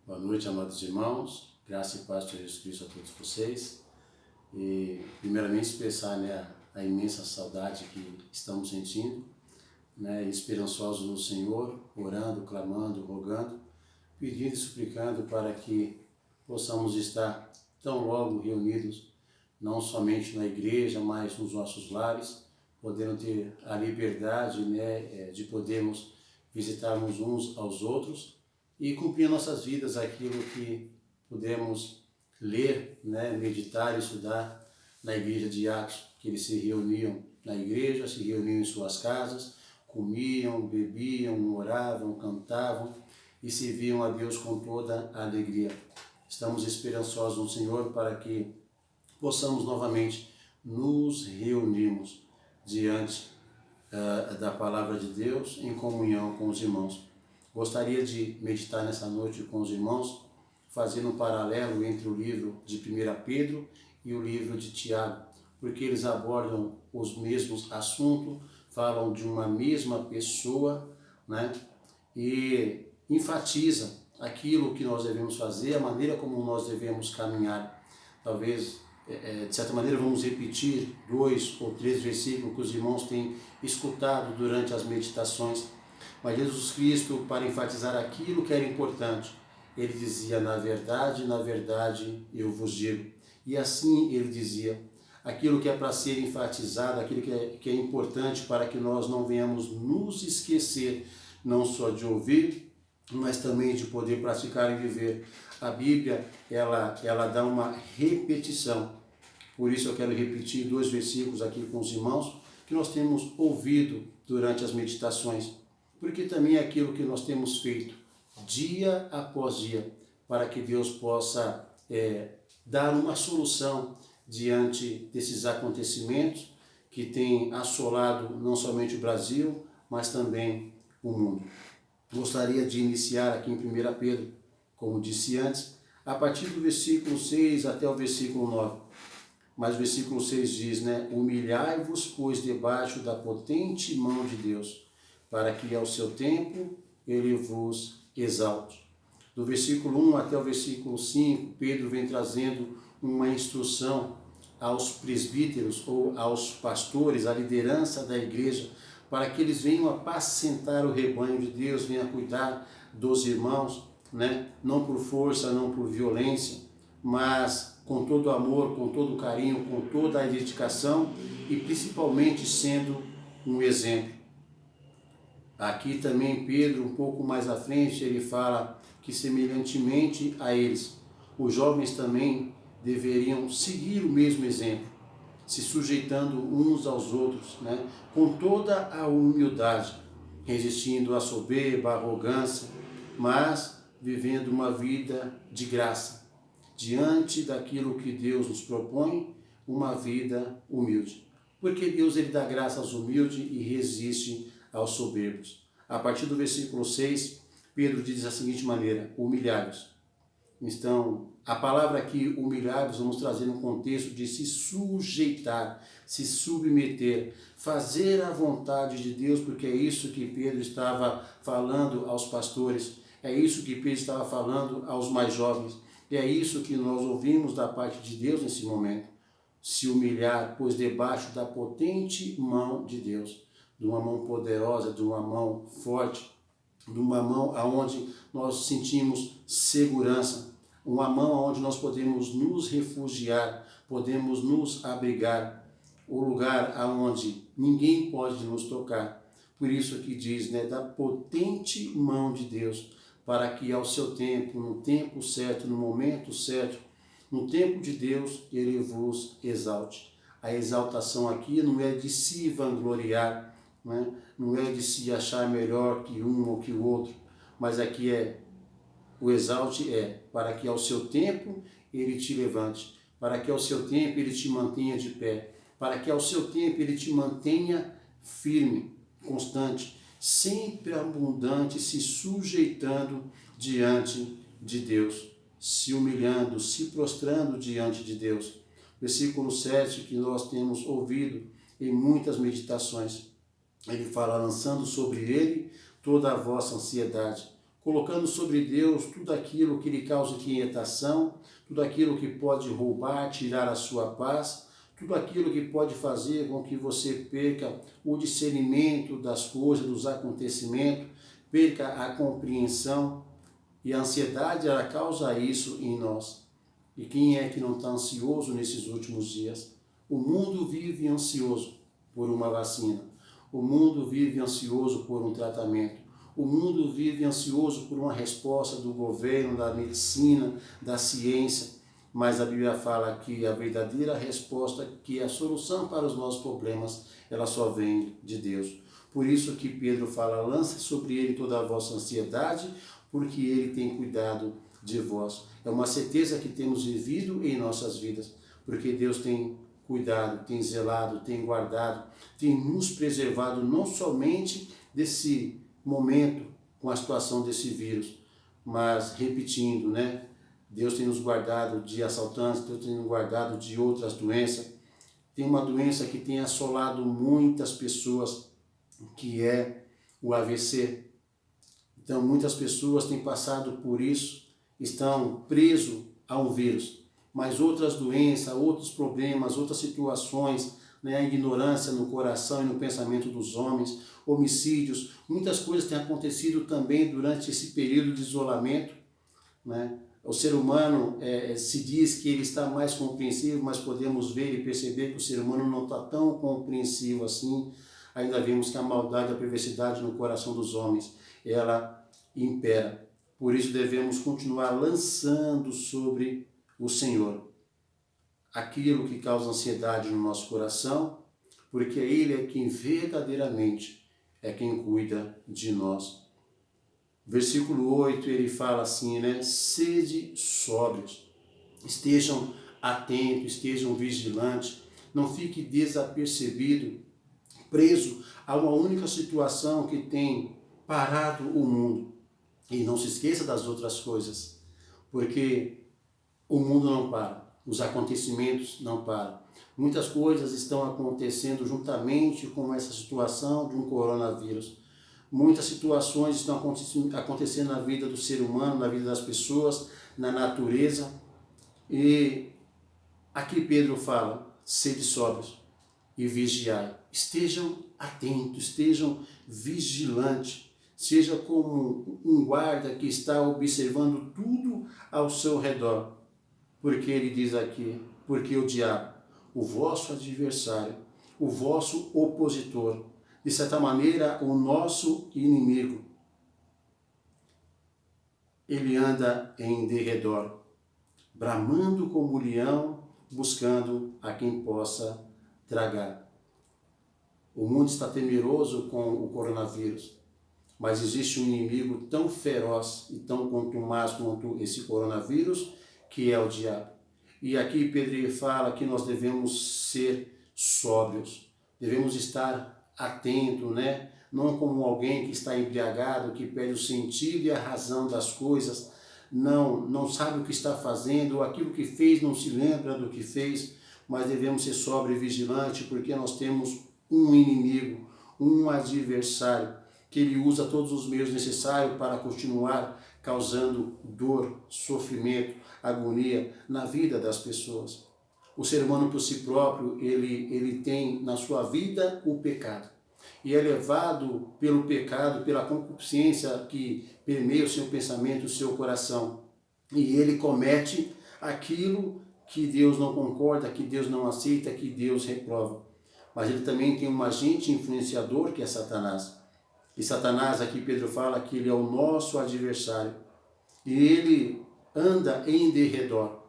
Boa noite, amados irmãos. Graça e paz de Jesus Cristo a todos vocês. E, primeiramente, expressar a imensa saudade que estamos sentindo, esperançosos no Senhor, orando, clamando, rogando, pedindo e suplicando para que possamos estar tão logo reunidos, não somente na igreja, mas nos nossos lares, podendo ter a liberdade de podermos visitarmos uns aos outros e cumprir em nossas vidas aquilo que pudemos ler, meditar e estudar na igreja de Atos, que eles se reuniam na igreja, se reuniam em suas casas, comiam, bebiam, oravam, cantavam e serviam a Deus com toda a alegria. Estamos esperançosos no Senhor para que possamos novamente nos reunirmos diante da Palavra de Deus em comunhão com os irmãos. Gostaria de meditar nessa noite com os irmãos, fazendo um paralelo entre o livro de 1 Pedro e o livro de Tiago, porque eles abordam os mesmos assuntos, falam de uma mesma pessoa, e enfatizam aquilo que nós devemos fazer, a maneira como nós devemos caminhar. Talvez, de certa maneira, vamos repetir 2 ou 3 versículos que os irmãos têm escutado durante as meditações. Mas Jesus Cristo, para enfatizar aquilo que era importante, ele dizia: na verdade, eu vos digo. E assim ele dizia, aquilo que é para ser enfatizado, aquilo que é importante para que nós não venhamos nos esquecer, não só de ouvir, mas também de poder praticar e viver. A Bíblia, ela dá uma repetição. Por isso eu quero repetir 2 versículos aqui com os irmãos, que nós temos ouvido durante as meditações, porque também é aquilo que nós temos feito dia após dia, para que Deus possa dar uma solução diante desses acontecimentos que têm assolado não somente o Brasil, mas também o mundo. Gostaria de iniciar aqui em 1 Pedro, como disse antes, a partir do versículo 6 até o versículo 9. Mas o versículo 6 diz, humilhai-vos, pois, debaixo da potente mão de Deus, para que ao seu tempo ele vos exalte. Do versículo 1 até o versículo 5, Pedro vem trazendo uma instrução aos presbíteros ou aos pastores, à liderança da igreja, para que eles venham apacentar o rebanho de Deus, venham cuidar dos irmãos, não por força, não por violência, mas com todo amor, com todo carinho, com toda a dedicação e principalmente sendo um exemplo. Aqui também Pedro, um pouco mais à frente, ele fala que semelhantemente a eles, os jovens também deveriam seguir o mesmo exemplo, se sujeitando uns aos outros, com toda a humildade, resistindo à soberba, à arrogância, mas vivendo uma vida de graça, diante daquilo que Deus nos propõe, uma vida humilde. Porque Deus ele dá graça aos humildes e resiste aos soberbos. A partir do versículo 6, Pedro diz da seguinte maneira: humilhai-vos. Então, a palavra aqui, humilhai-vos, vamos trazer no contexto de se sujeitar, se submeter, fazer a vontade de Deus, porque é isso que Pedro estava falando aos pastores, é isso que Pedro estava falando aos mais jovens, e é isso que nós ouvimos da parte de Deus nesse momento. Se humilhar, pois debaixo da potente mão de Deus, de uma mão poderosa, de uma mão forte, de uma mão onde nós sentimos segurança, uma mão onde nós podemos nos refugiar, podemos nos abrigar, o lugar onde ninguém pode nos tocar. Por isso aqui diz, da potente mão de Deus, para que ao seu tempo, no tempo certo, no momento certo, no tempo de Deus, ele vos exalte. A exaltação aqui não é de se vangloriar, não é de se achar melhor que um ou que o outro, mas aqui o exalte para que ao seu tempo ele te levante, para que ao seu tempo ele te mantenha de pé, para que ao seu tempo ele te mantenha firme, constante, sempre abundante, se sujeitando diante de Deus, se humilhando, se prostrando diante de Deus. Versículo 7, que nós temos ouvido em muitas meditações, ele fala: lançando sobre ele toda a vossa ansiedade, colocando sobre Deus tudo aquilo que lhe causa inquietação, tudo aquilo que pode roubar, tirar a sua paz, tudo aquilo que pode fazer com que você perca o discernimento das coisas, dos acontecimentos, perca a compreensão. E a ansiedade, ela causa isso em nós. E quem é que não está ansioso nesses últimos dias? O mundo vive ansioso por uma vacina. O mundo vive ansioso por um tratamento. O mundo vive ansioso por uma resposta do governo, da medicina, da ciência. Mas a Bíblia fala que a verdadeira resposta, que é a solução para os nossos problemas, ela só vem de Deus. Por isso que Pedro fala, lança sobre ele toda a vossa ansiedade, porque ele tem cuidado de vós. É uma certeza que temos vivido em nossas vidas, porque Deus tem cuidado, tem zelado, tem guardado, tem nos preservado não somente desse momento com a situação desse vírus, mas repetindo, né? Deus tem nos guardado de assaltantes, Deus tem nos guardado de outras doenças. Tem uma doença que tem assolado muitas pessoas, que é o AVC. Então, muitas pessoas têm passado por isso, estão presos a um vírus. Mas outras doenças, outros problemas, outras situações, né, a ignorância no coração e no pensamento dos homens, homicídios, muitas coisas têm acontecido também durante esse período de isolamento, né? O ser humano se diz que ele está mais compreensivo, mas podemos ver e perceber que o ser humano não está tão compreensivo assim. Ainda vemos que a maldade e a perversidade no coração dos homens, ela impera. Por isso devemos continuar lançando sobre o Senhor aquilo que causa ansiedade no nosso coração, porque Ele é quem verdadeiramente é quem cuida de nós. Versículo 8, ele fala assim, né? Sede sóbrios, estejam atentos, estejam vigilantes, não fique desapercebido, preso a uma única situação que tem parado o mundo. E não se esqueça das outras coisas, porque o mundo não para, os acontecimentos não param. Muitas coisas estão acontecendo juntamente com essa situação de um coronavírus. Muitas situações estão acontecendo na vida do ser humano, na vida das pessoas, na natureza. E aqui Pedro fala, sede sóbrios e vigiai. Estejam atentos, estejam vigilantes. Seja como um guarda que está observando tudo ao seu redor. Porque ele diz aqui, porque o diabo, o vosso adversário, o vosso opositor, de certa maneira, o nosso inimigo, ele anda em derredor, bramando como o leão, buscando a quem possa tragar. O mundo está temeroso com o coronavírus, mas existe um inimigo tão feroz e tão contumaz quanto esse coronavírus, que é o diabo. E aqui Pedro fala que nós devemos ser sóbrios, devemos estar atento, né? Não como alguém que está embriagado, que perde o sentido e a razão das coisas, não sabe o que está fazendo, ou aquilo que fez não se lembra do que fez, mas devemos ser sóbrio e vigilante, porque nós temos um inimigo, um adversário, que ele usa todos os meios necessários para continuar causando dor, sofrimento, agonia na vida das pessoas. O ser humano por si próprio, ele tem na sua vida o pecado. E é levado pelo pecado, pela concupiscência que permeia o seu pensamento, o seu coração. E ele comete aquilo que Deus não concorda, que Deus não aceita, que Deus reprova. Mas ele também tem um agente influenciador, que é Satanás. E Satanás, aqui Pedro fala que ele é o nosso adversário. E ele anda em derredor.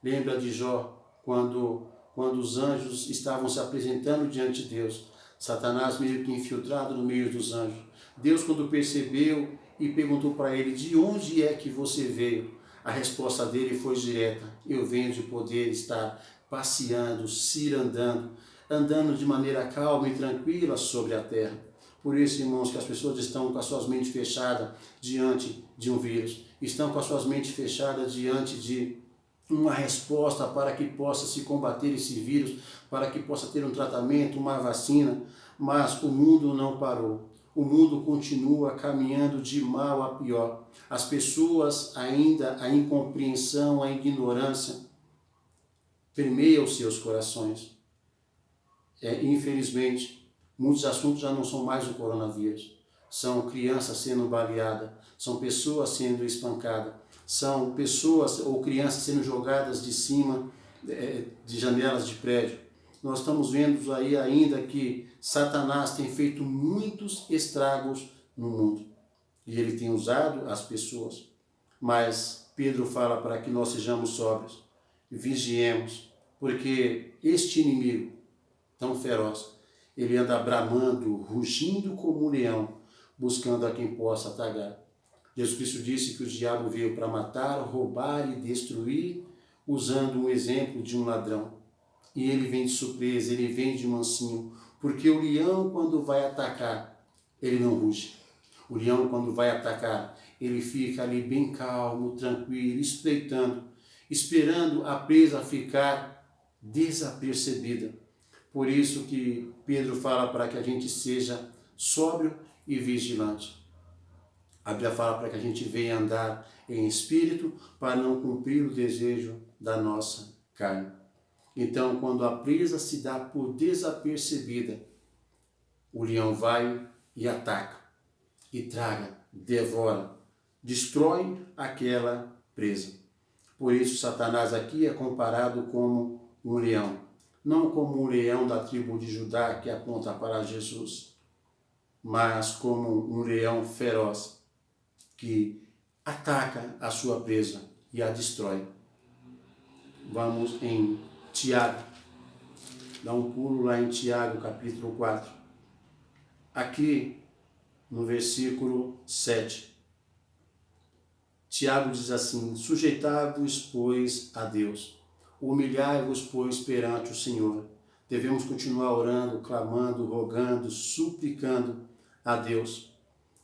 Lembra de Jó? Quando os anjos estavam se apresentando diante de Deus, Satanás meio que infiltrado no meio dos anjos. Deus, quando percebeu e perguntou para ele, de onde é que você veio? A resposta dele foi direta, eu venho de poder estar passeando, cirandando, andando de maneira calma e tranquila sobre a terra. Por isso, irmãos, que as pessoas estão com as suas mentes fechadas diante de um vírus, estão com as suas mentes fechadas diante de uma resposta para que possa se combater esse vírus, para que possa ter um tratamento, uma vacina, mas o mundo não parou. o mundo continua caminhando de mal a pior. As pessoas ainda, a incompreensão, a ignorância permeia os seus corações. Infelizmente, muitos assuntos já não são mais o coronavírus. São crianças sendo baleadas, são pessoas sendo espancadas, são pessoas ou crianças sendo jogadas de cima de janelas de prédio. Nós estamos vendo aí ainda que Satanás tem feito muitos estragos no mundo. E ele tem usado as pessoas. Mas Pedro fala para que nós sejamos sóbrios, vigiemos, porque este inimigo tão feroz, ele anda bramando, rugindo como um leão, buscando a quem possa atacar. Jesus Cristo disse que o diabo veio para matar, roubar e destruir, usando um exemplo de um ladrão. E ele vem de surpresa, ele vem de mansinho, porque o leão, quando vai atacar, ele não ruge. O leão, quando vai atacar, ele fica ali bem calmo, tranquilo, espreitando, esperando a presa ficar desapercebida. Por isso que Pedro fala para que a gente seja sóbrio e vigilante. A Bíblia fala para que a gente venha andar em espírito para não cumprir o desejo da nossa carne. Então, quando a presa se dá por desapercebida, o leão vai e ataca, e traga, devora, destrói aquela presa. Por isso, Satanás aqui é comparado como um leão, não como um leão da tribo de Judá que aponta para Jesus, mas como um leão feroz que ataca a sua presa e a destrói. Vamos em Tiago, dá um pulo lá em Tiago, capítulo 4. Aqui, no versículo 7, Tiago diz assim: sujeitai-vos, pois, a Deus, humilhai-vos, pois, perante o Senhor. Devemos continuar orando, clamando, rogando, suplicando a Deus.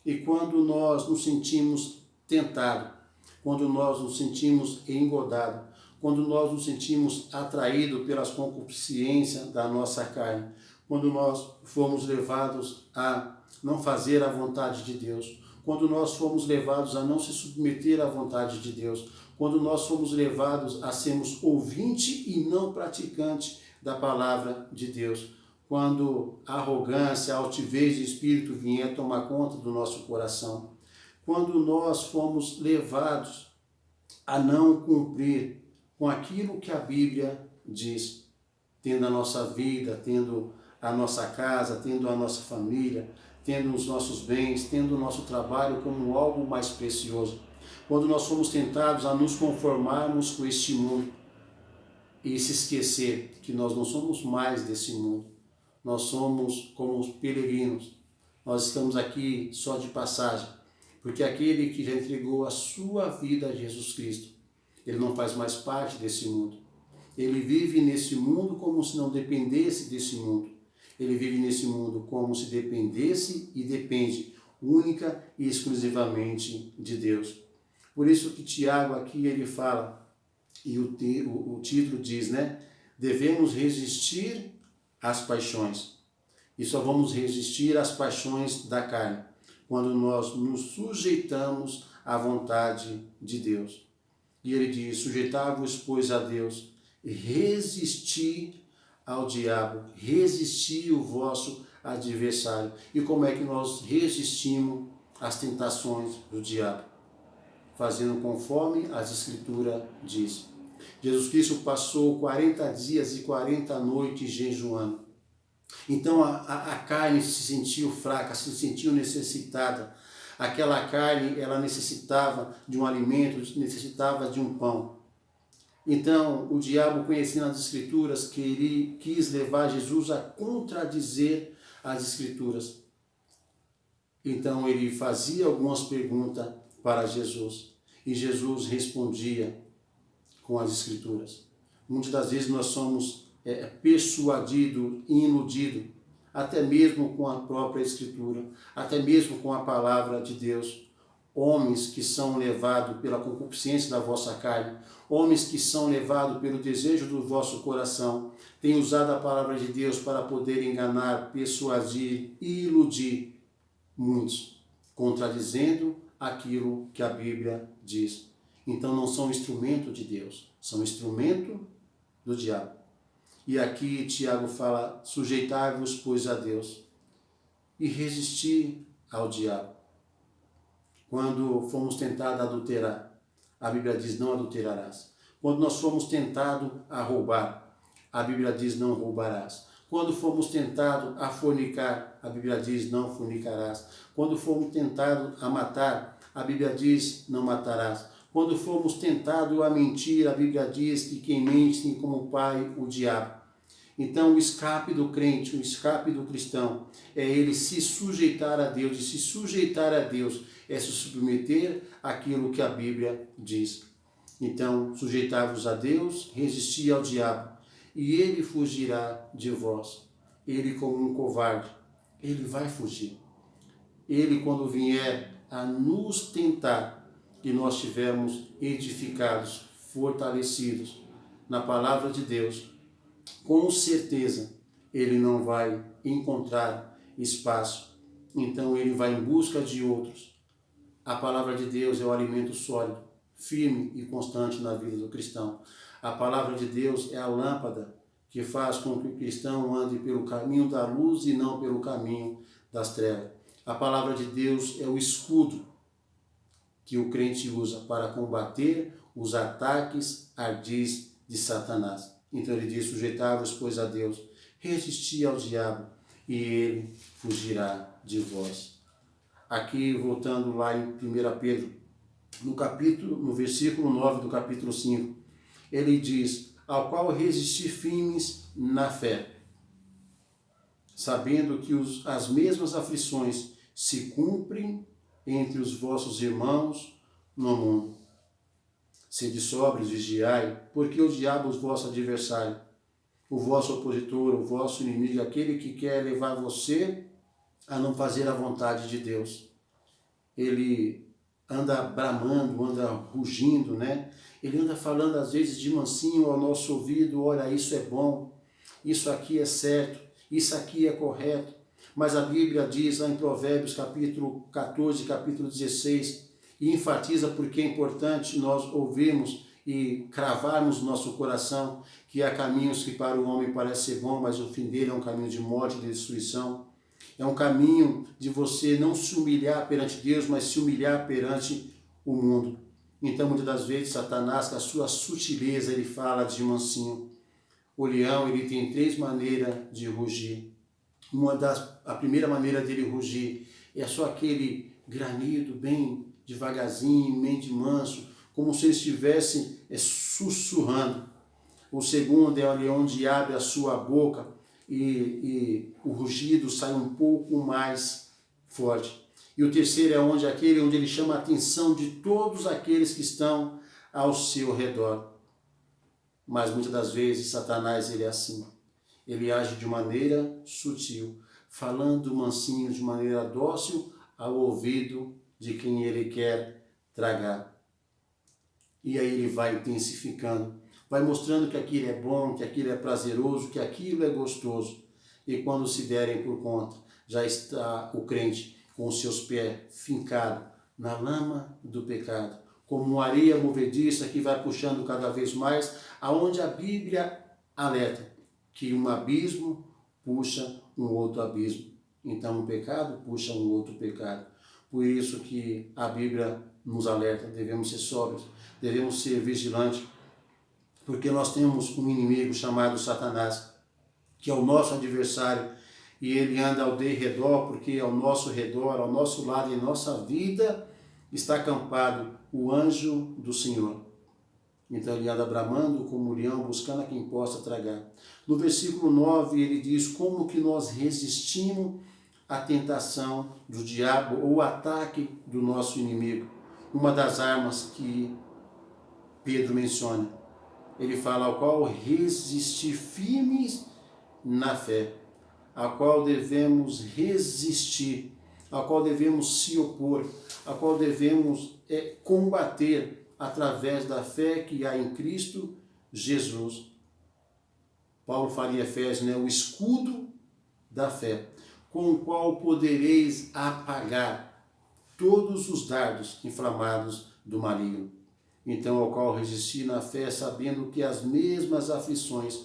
E quando nós nos sentimos tentados, quando nós nos sentimos engodados, quando nós nos sentimos atraídos pelas concupiscências da nossa carne, quando nós fomos levados a não fazer a vontade de Deus, quando nós fomos levados a não se submeter à vontade de Deus, quando nós fomos levados a sermos ouvinte e não praticante da palavra de Deus, quando a arrogância, a altivez de espírito vier tomar conta do nosso coração, quando nós fomos levados a não cumprir com aquilo que a Bíblia diz, tendo a nossa vida, tendo a nossa casa, tendo a nossa família, tendo os nossos bens, tendo o nosso trabalho como algo mais precioso. Quando nós somos tentados a nos conformarmos com este mundo e se esquecer que nós não somos mais desse mundo, nós somos como os peregrinos, nós estamos aqui só de passagem, porque aquele que já entregou a sua vida a Jesus Cristo, ele não faz mais parte desse mundo. Ele vive nesse mundo como se não dependesse desse mundo. Ele vive nesse mundo como se dependesse e depende única e exclusivamente de Deus. Por isso que Tiago aqui ele fala, e o título diz, né? Devemos resistir às paixões. E só vamos resistir às paixões da carne quando nós nos sujeitamos à vontade de Deus. E ele diz: sujeitai-vos, pois, a Deus, e resisti ao diabo, resisti o vosso adversário. E como é que nós resistimos às tentações do diabo? Fazendo conforme as Escrituras diz. Jesus Cristo passou 40 dias e 40 noites jejuando. Então a carne se sentiu fraca, se sentiu necessitada. Aquela carne, ela necessitava de um alimento, necessitava de um pão. Então, o diabo, conhecendo as Escrituras, quis levar Jesus a contradizer as Escrituras. Então, ele fazia algumas perguntas para Jesus, e Jesus respondia com as Escrituras. Muitas das vezes nós somos persuadidos e iludidos, até mesmo com a própria Escritura, até mesmo com a palavra de Deus. Homens que são levados pela concupiscência da vossa carne, homens que são levados pelo desejo do vosso coração, têm usado a palavra de Deus para poder enganar, persuadir e iludir muitos, contradizendo aquilo que a Bíblia diz. Então não são instrumento de Deus, são instrumento do diabo. E aqui Tiago fala, sujeitai-vos, pois, a Deus e resistir ao diabo. Quando fomos tentados a adulterar, a Bíblia diz, não adulterarás. Quando nós fomos tentados a roubar, a Bíblia diz, não roubarás. Quando fomos tentados a fornicar, a Bíblia diz, não fornicarás. Quando fomos tentados a matar, a Bíblia diz, não matarás. Quando fomos tentados a mentir, a Bíblia diz que quem mente tem como pai o diabo. Então o escape do crente, o escape do cristão, é ele se sujeitar a Deus. E se sujeitar a Deus é se submeter àquilo que a Bíblia diz. Então, sujeitai-vos a Deus, resisti ao diabo, e ele fugirá de vós. Ele, como um covarde, ele vai fugir. Ele, quando vier a nos tentar, e nós estivermos edificados, fortalecidos na palavra de Deus, com certeza ele não vai encontrar espaço. Então ele vai em busca de outros. A palavra de Deus é o alimento sólido, firme e constante na vida do cristão. A palavra de Deus é a lâmpada que faz com que o cristão ande pelo caminho da luz e não pelo caminho das trevas. A palavra de Deus é o escudo que o crente usa para combater os ataques ardis de Satanás. Então ele diz, sujeitai-vos, pois, a Deus, resisti ao diabo, e ele fugirá de vós. Aqui, voltando lá em 1 Pedro, no versículo 9 do capítulo 5, ele diz, ao qual resisti firmes na fé, sabendo que as mesmas aflições se cumprem entre os vossos irmãos no mundo. Sede sóbrios, vigiai, porque o diabo, o vosso adversário, o vosso opositor, o vosso inimigo, aquele que quer levar você a não fazer a vontade de Deus. Ele anda bramando, anda rugindo, né? Ele anda falando às vezes de mansinho ao nosso ouvido, olha, isso é bom, isso aqui é certo, isso aqui é correto. Mas a Bíblia diz lá em Provérbios capítulo 14, capítulo 16, e enfatiza porque é importante nós ouvirmos e cravarmos no nosso coração que há caminhos que para o homem parece ser bom, mas o fim dele é um caminho de morte e de destruição. É um caminho de você não se humilhar perante Deus, mas se humilhar perante o mundo. Então, muitas das vezes, Satanás, com a sua sutileza, ele fala de mansinho. O leão, ele tem 3 maneiras de rugir. A primeira maneira dele rugir é só aquele granido bem devagarzinho, bem de manso, como se ele estivesse sussurrando. O segundo é ali onde abre a sua boca e o rugido sai um pouco mais forte. E o terceiro é onde ele chama a atenção de todos aqueles que estão ao seu redor. Mas muitas das vezes Satanás ele é assim. Ele age de maneira sutil, falando mansinho, de maneira dócil ao ouvido de quem ele quer tragar. E aí ele vai intensificando, vai mostrando que aquilo é bom, que aquilo é prazeroso, que aquilo é gostoso. E quando se derem por conta, já está o crente com os seus pés fincados na lama do pecado, como uma areia movediça que vai puxando cada vez mais, aonde a Bíblia alerta que um abismo puxa um outro abismo. Então um pecado puxa um outro pecado. Por isso que a Bíblia nos alerta, devemos ser sóbrios, devemos ser vigilantes, porque nós temos um inimigo chamado Satanás, que é o nosso adversário, e ele anda ao derredor, porque ao nosso redor, ao nosso lado, em nossa vida, está acampado o anjo do Senhor. Então ele anda bramando como um leão, buscando a quem possa tragar. No versículo 9 ele diz como que nós resistimos à tentação do diabo ou o ataque do nosso inimigo. Uma das armas que Pedro menciona, ele fala ao qual resistir firmes na fé, a qual devemos resistir, a qual devemos se opor, a qual devemos combater através da fé que há em Cristo Jesus. Paulo fala em Efésios, o escudo da fé. com o qual podereis apagar todos os dardos inflamados do maligno. Então, ao qual resisti na fé, sabendo que as mesmas aflições,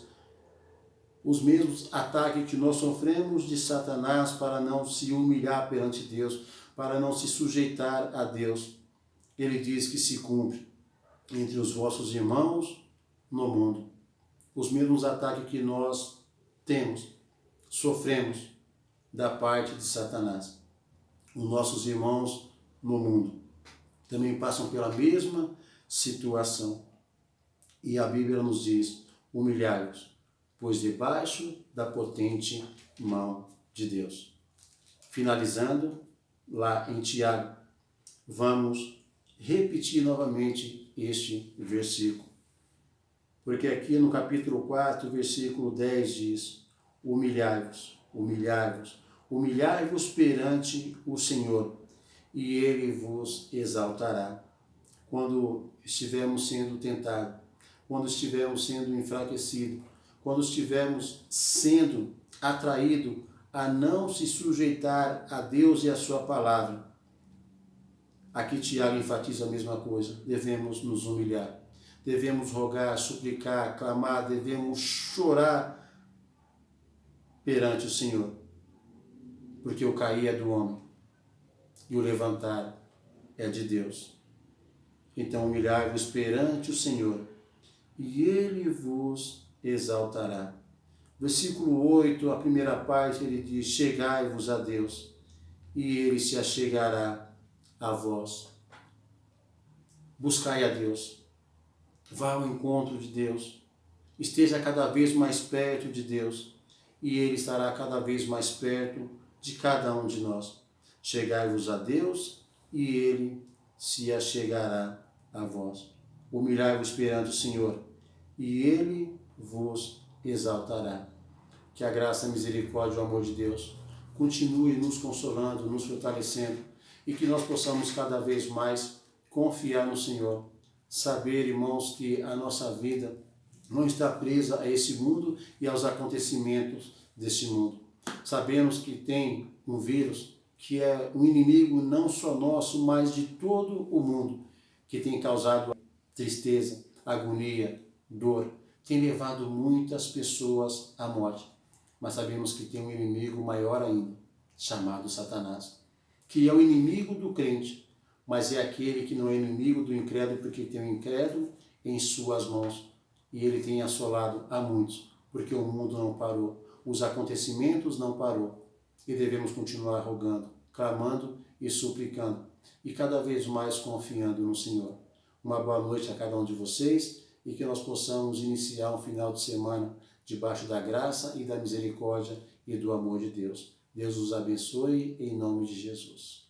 os mesmos ataques que nós sofremos de Satanás para não se humilhar perante Deus, para não se sujeitar a Deus, ele diz que se cumpre entre os vossos irmãos no mundo. Os mesmos ataques que nós temos, sofremos da parte de Satanás. Os nossos irmãos no mundo também passam pela mesma situação. E a Bíblia nos diz: humilhai-vos, pois debaixo da potente mão de Deus. Finalizando, lá em Tiago, vamos repetir novamente este versículo. Porque aqui no capítulo 4, versículo 10 diz: humilhai-vos, humilhai-vos, humilhai-vos perante o Senhor, e Ele vos exaltará. Quando estivermos sendo tentados, quando estivermos sendo enfraquecidos, quando estivermos sendo atraídos a não se sujeitar a Deus e a sua palavra, aqui Tiago enfatiza a mesma coisa: devemos nos humilhar, devemos rogar, suplicar, clamar, devemos chorar perante o Senhor, porque o cair é do homem e o levantar é de Deus. Então humilhai-vos perante o Senhor, e Ele vos exaltará. Versículo 8, a primeira parte, ele diz: chegai-vos a Deus, e Ele se achegará a vós. Buscai a Deus, vá ao encontro de Deus, esteja cada vez mais perto de Deus, e Ele estará cada vez mais perto de cada um de nós. Chegai-vos a Deus, e Ele se achegará a vós. Humilhai-vos perante o Senhor, e Ele vos exaltará. Que a graça, a misericórdia e o amor de Deus continue nos consolando, nos fortalecendo, e que nós possamos cada vez mais confiar no Senhor. Saber, irmãos, que a nossa vida não está presa a esse mundo e aos acontecimentos desse mundo. Sabemos que tem um vírus que é um inimigo não só nosso, mas de todo o mundo, que tem causado tristeza, agonia, dor, tem levado muitas pessoas à morte. Mas sabemos que tem um inimigo maior ainda, chamado Satanás, que é o inimigo do crente, mas é aquele que não é inimigo do incrédulo, porque tem o incrédulo em suas mãos, e ele tem assolado a muitos, porque o mundo não parou, os acontecimentos não parou, e devemos continuar rogando, clamando e suplicando, e cada vez mais confiando no Senhor. Uma boa noite a cada um de vocês, e que nós possamos iniciar um final de semana debaixo da graça e da misericórdia e do amor de Deus. Deus os abençoe em nome de Jesus.